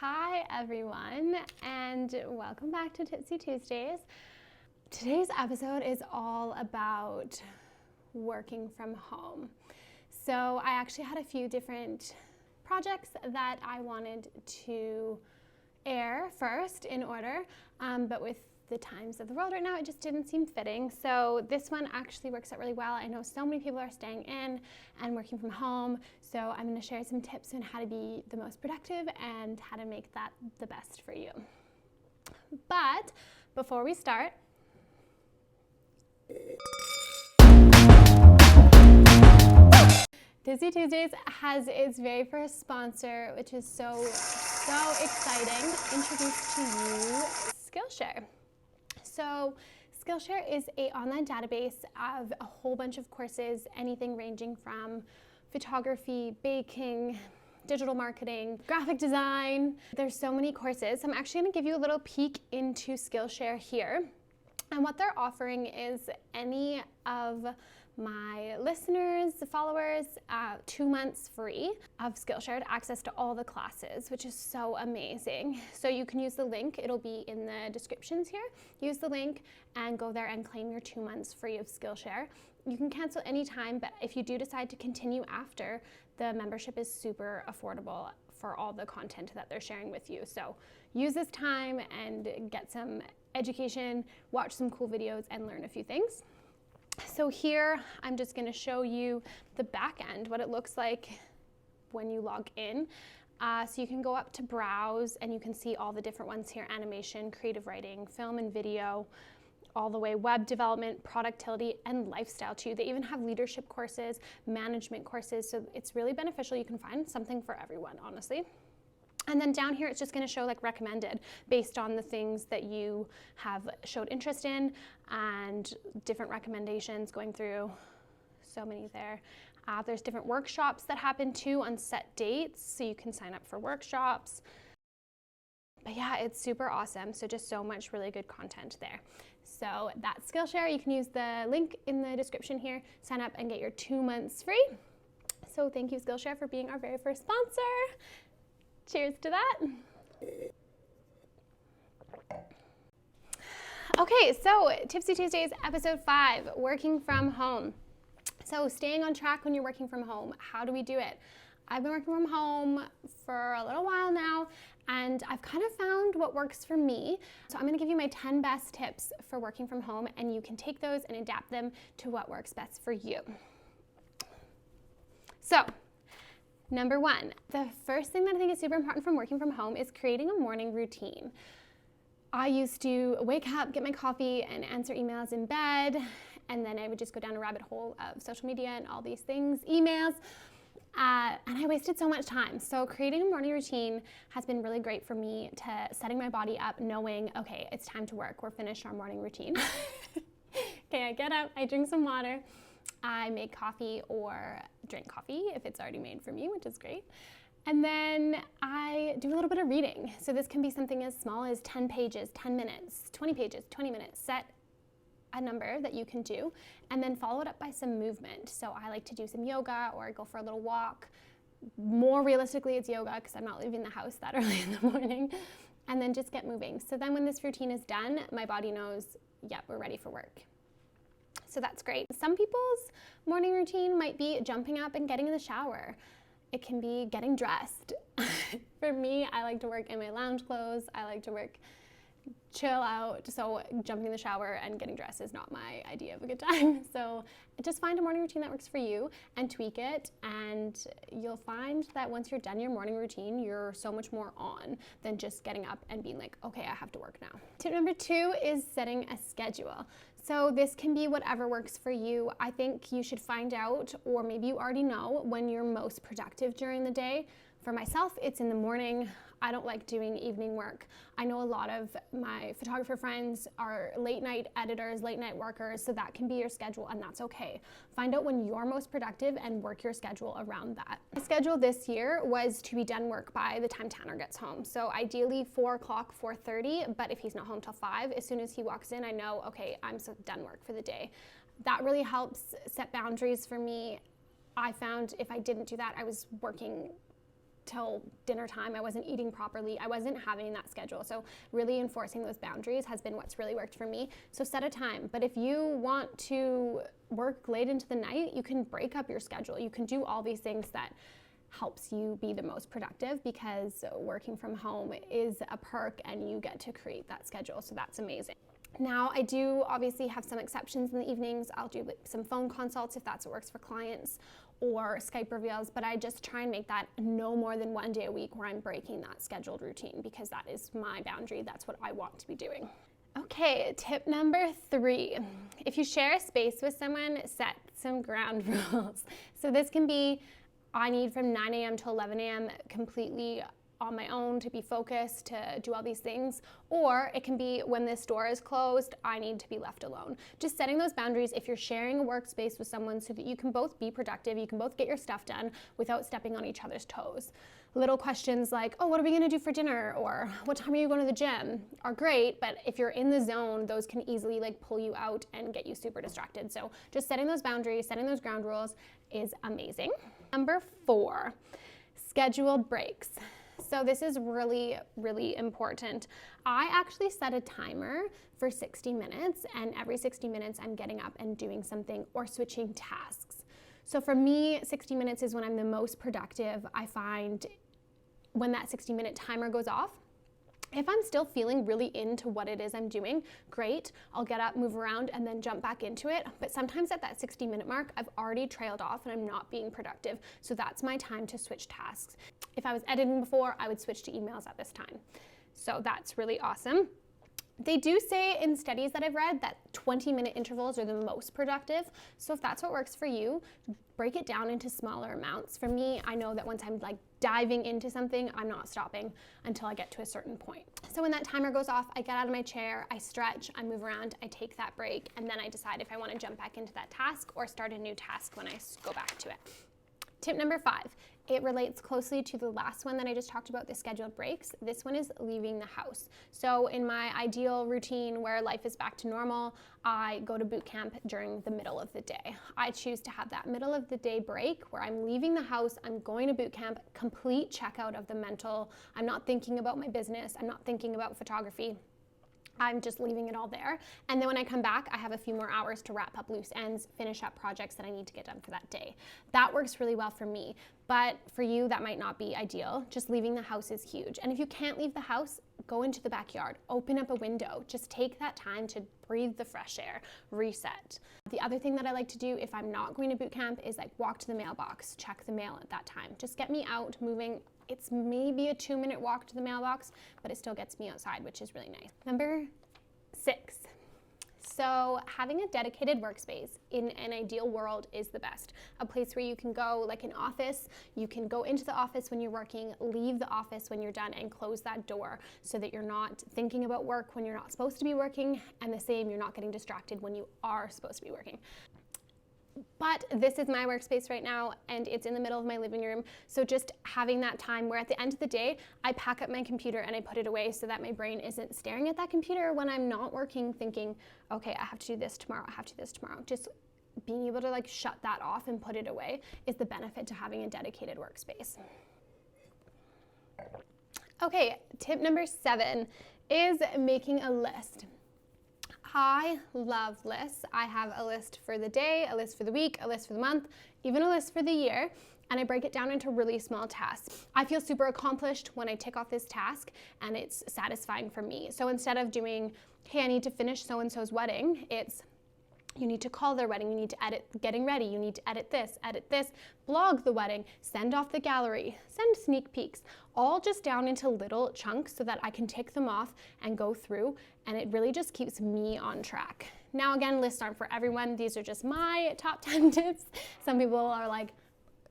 Hi everyone, and welcome back to Tipsy Tuesdays. Today's episode is all about working from home. So I actually had a few different projects that I wanted to air first in order, but with the times of the world right now, it just didn't seem fitting. So this one actually works out really well. I know so many people are staying in and working from home, so I'm going to share some tips on how to be the most productive and how to make that the best for you. But before we start, Tipsy Tuesdays has its very first sponsor, which is so exciting. Introduce to you Skillshare. So Skillshare is an online database of a whole bunch of courses, anything ranging from photography, baking, digital marketing, graphic design. There's so many courses. I'm actually going to give you a little peek into Skillshare here. And what they're offering is any of my listeners, followers, 2 months free of Skillshare to access to all the classes, which is so amazing. So you can use the link, it'll be in the descriptions here. Use the link and go there and claim your 2 months free of Skillshare. You can cancel anytime, but if you do decide to continue after, the membership is super affordable for all the content that they're sharing with you. So use this time and get some education, watch some cool videos, and learn a few things. So here, I'm just going to show you the back end, what it looks like when you log in. So you can go up to browse and you can see all the different ones here: animation, creative writing, film and video, all the way web development, productivity, and lifestyle too. They even have leadership courses, management courses. So it's really beneficial. You can find something for everyone, honestly. And then down here, it's just going to show like recommended based on the things that you have showed interest in and different recommendations going through. So many there. There's different workshops that happen too on set dates, so you can sign up for workshops. But yeah, it's super awesome. So just so much really good content there. So that's Skillshare. You can use the link in the description here, sign up and get your 2 months free. So thank you, Skillshare, for being our very first sponsor. Cheers to that. Okay, so Tipsy Tuesdays, episode 5, working from home. So staying on track when you're working from home, how do we do it? I've been working from home for a little while now, and I've kind of found what works for me. So I'm gonna give you my 10 best tips for working from home, and you can take those and adapt them to what works best for you. So, number 1, the first thing that I think is super important from working from home is creating a morning routine. I used to wake up, get my coffee, and answer emails in bed, and then I would just go down a rabbit hole of social media and all these things, emails, and I wasted so much time. So creating a morning routine has been really great for me to setting my body up, knowing, okay, it's time to work. We're finished our morning routine. Okay, I get up, I drink some water, I make coffee or drink coffee if it's already made for me, which is great. And then I do a little bit of reading. So this can be something as small as 10 pages, 10 minutes, 20 pages, 20 minutes. Set a number that you can do and then follow it up by some movement. So I like to do some yoga or go for a little walk. More realistically, it's yoga because I'm not leaving the house that early in the morning. And then just get moving. So then when this routine is done, my body knows, yep, we're ready for work. So that's great. Some people's morning routine might be jumping up and getting in the shower. It can be getting dressed. For me, I like to work in my lounge clothes. I like to chill out. So jumping in the shower and getting dressed is not my idea of a good time. So just find a morning routine that works for you and tweak it. And you'll find that once you're done your morning routine, you're so much more on than just getting up and being like, okay, I have to work now. Tip number 2 is setting a schedule. So this can be whatever works for you. I think you should find out, or maybe you already know, when you're most productive during the day. For myself, it's in the morning. I don't like doing evening work. I know a lot of my photographer friends are late night editors, late night workers, so that can be your schedule, and that's okay. Find out when you're most productive and work your schedule around that. My schedule this year was to be done work by the time Tanner gets home. So ideally 4 o'clock, 4:30, but if he's not home till 5, as soon as he walks in, I know, okay, I'm done work for the day. That really helps set boundaries for me. I found if I didn't do that, I was working till dinner time. I wasn't eating properly. I wasn't having that schedule. So really enforcing those boundaries has been what's really worked for me. So set a time. But if you want to work late into the night, you can break up your schedule. You can do all these things that helps you be the most productive, because working from home is a perk and you get to create that schedule. So that's amazing. Now, I do obviously have some exceptions in the evenings. I'll do some phone consults if that's what works for clients, or Skype reveals, but I just try and make that no more than 1 day a week where I'm breaking that scheduled routine, because that is my boundary. That's what I want to be doing. Okay, tip number 3. If you share a space with someone, set some ground rules. So this can be, I need from 9 a.m. to 11 a.m. completely on my own to be focused, to do all these things. Or it can be, when this door is closed, I need to be left alone. Just setting those boundaries if you're sharing a workspace with someone, so that you can both be productive, you can both get your stuff done without stepping on each other's toes. Little questions like, oh, what are we gonna do for dinner? Or what time are you going to the gym? Are great, but if you're in the zone, those can easily pull you out and get you super distracted. So just setting those boundaries, setting those ground rules is amazing. Number 4, scheduled breaks. So this is really, really important. I actually set a timer for 60 minutes, and every 60 minutes I'm getting up and doing something or switching tasks. So for me, 60 minutes is when I'm the most productive. I find when that 60-minute timer goes off, if I'm still feeling really into what it is I'm doing, great, I'll get up, move around, and then jump back into it. But sometimes at that 60-minute mark, I've already trailed off and I'm not being productive. So that's my time to switch tasks. If I was editing before, I would switch to emails at this time. So that's really awesome. They do say in studies that I've read that 20-minute intervals are the most productive. So if that's what works for you, break it down into smaller amounts. For me, I know that once I'm diving into something, I'm not stopping until I get to a certain point. So when that timer goes off, I get out of my chair, I stretch, I move around, I take that break, and then I decide if I want to jump back into that task or start a new task when I go back to it. Tip number 5. It relates closely to the last one that I just talked about, the scheduled breaks. This one is leaving the house. So in my ideal routine where life is back to normal, I go to boot camp during the middle of the day. I choose to have that middle of the day break where I'm leaving the house, I'm going to boot camp, complete checkout of the mental. I'm not thinking about my business, I'm not thinking about photography. I'm just leaving it all there. And then when I come back, I have a few more hours to wrap up loose ends, finish up projects that I need to get done for that day. That works really well for me. But for you, that might not be ideal. Just leaving the house is huge. And if you can't leave the house, go into the backyard, open up a window, just take that time to breathe the fresh air, reset. The other thing that I like to do if I'm not going to boot camp is walk to the mailbox, check the mail at that time. Just get me out, moving. It's maybe a 2-minute walk to the mailbox, but it still gets me outside, which is really nice. Number 6. So having a dedicated workspace in an ideal world is the best. A place where you can go, like an office, you can go into the office when you're working, leave the office when you're done, and close that door so that you're not thinking about work when you're not supposed to be working, and the same, you're not getting distracted when you are supposed to be working. But this is my workspace right now, and it's in the middle of my living room. So just having that time where at the end of the day, I pack up my computer and I put it away so that my brain isn't staring at that computer when I'm not working, thinking, okay, I have to do this tomorrow, I have to do this tomorrow. Just being able to shut that off and put it away is the benefit to having a dedicated workspace. Okay, tip number 7 is making a list. I love lists. I have a list for the day, a list for the week, a list for the month, even a list for the year, and I break it down into really small tasks. I feel super accomplished when I tick off this task, and it's satisfying for me. So instead of doing, hey, I need to finish so-and-so's wedding, it's you need to call their wedding, you need to edit getting ready, you need to edit this, blog the wedding, send off the gallery, send sneak peeks, all just down into little chunks so that I can tick them off and go through, and it really just keeps me on track. Now again, lists aren't for everyone. These are just my top 10 tips. Some people are like,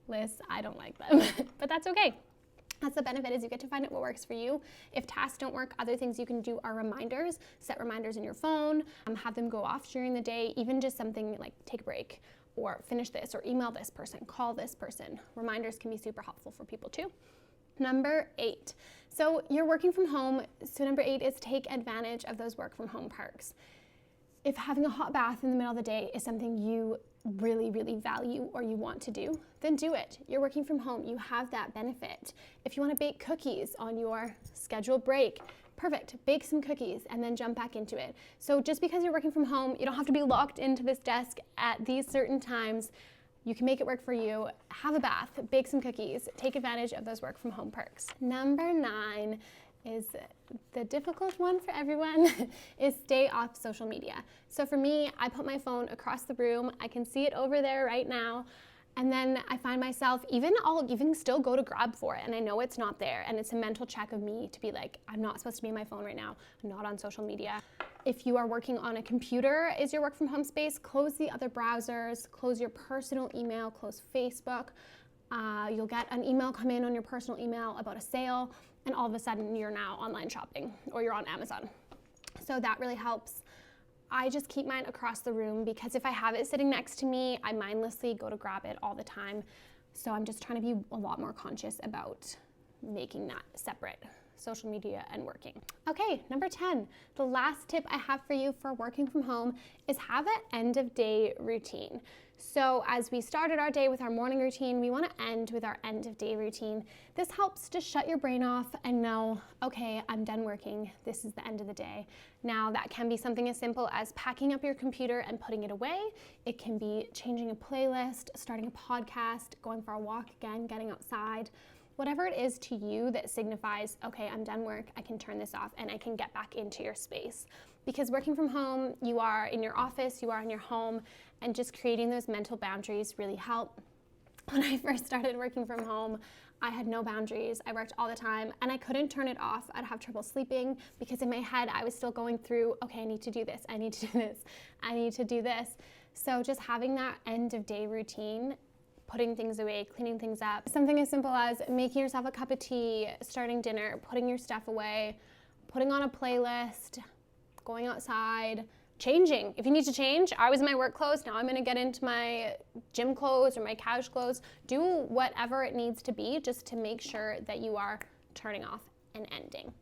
lists, I don't like them, but that's okay. That's the benefit, is you get to find out what works for you. If tasks don't work, other things you can do are reminders. Set reminders in your phone, have them go off during the day, even just something like take a break or finish this or email this person, call this person. Reminders can be super helpful for people too. Number 8. So you're working from home, so number 8 is take advantage of those work from home perks. If having a hot bath in the middle of the day is something you really, really value or you want to do, then do it. You're working from home, you have that benefit. If you want to bake cookies on your scheduled break, perfect, bake some cookies and then jump back into it. So just because you're working from home, you don't have to be locked into this desk at these certain times. You can make it work for you. Have a bath, bake some cookies, take advantage of those work from home perks. Number 9 is the difficult one for everyone, is stay off social media. So for me, I put my phone across the room. I can see it over there right now. And then I find myself, I'll even still go to grab for it and I know it's not there, and it's a mental check of me to be like, I'm not supposed to be on my phone right now, I'm not on social media. If you are working on a computer, is your work from home space, close the other browsers, close your personal email, close Facebook. You'll get an email come in on your personal email about a sale, and all of a sudden you're now online shopping or you're on Amazon. So that really helps. I just keep mine across the room because if I have it sitting next to me, I mindlessly go to grab it all the time. So I'm just trying to be a lot more conscious about making that separate, social media and working. Okay, number 10, the last tip I have for you for working from home is have an end of day routine. So as we started our day with our morning routine, we want to end with our end of day routine. This helps to shut your brain off and know, okay, I'm done working. This is the end of the day. Now that can be something as simple as packing up your computer and putting it away. It can be changing a playlist, starting a podcast, going for a walk again, getting outside. Whatever it is to you that signifies, okay, I'm done work, I can turn this off and I can get back into your space. Because working from home, you are in your office, you are in your home, and just creating those mental boundaries really help. When I first started working from home, I had no boundaries. I worked all the time and I couldn't turn it off. I'd have trouble sleeping because in my head I was still going through, okay, I need to do this, I need to do this, I need to do this. So just having that end of day routine, putting things away, cleaning things up. Something as simple as making yourself a cup of tea, starting dinner, putting your stuff away, putting on a playlist, going outside, changing. If you need to change, I was in my work clothes, now I'm gonna get into my gym clothes or my couch clothes. Do whatever it needs to be just to make sure that you are turning off and ending.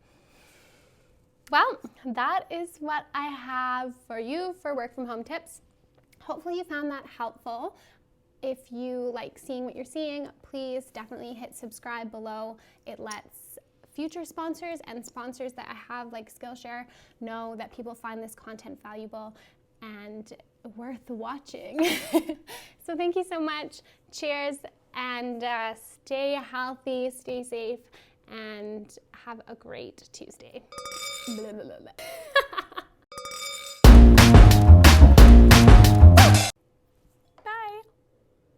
Well, that is what I have for you for work from home tips. Hopefully you found that helpful. If you like seeing what you're seeing, please definitely hit subscribe below. It lets future sponsors and sponsors that I have like Skillshare know that people find this content valuable and worth watching. So thank you so much. Cheers, and stay healthy, stay safe, and have a great Tuesday. Blah, blah, blah, blah.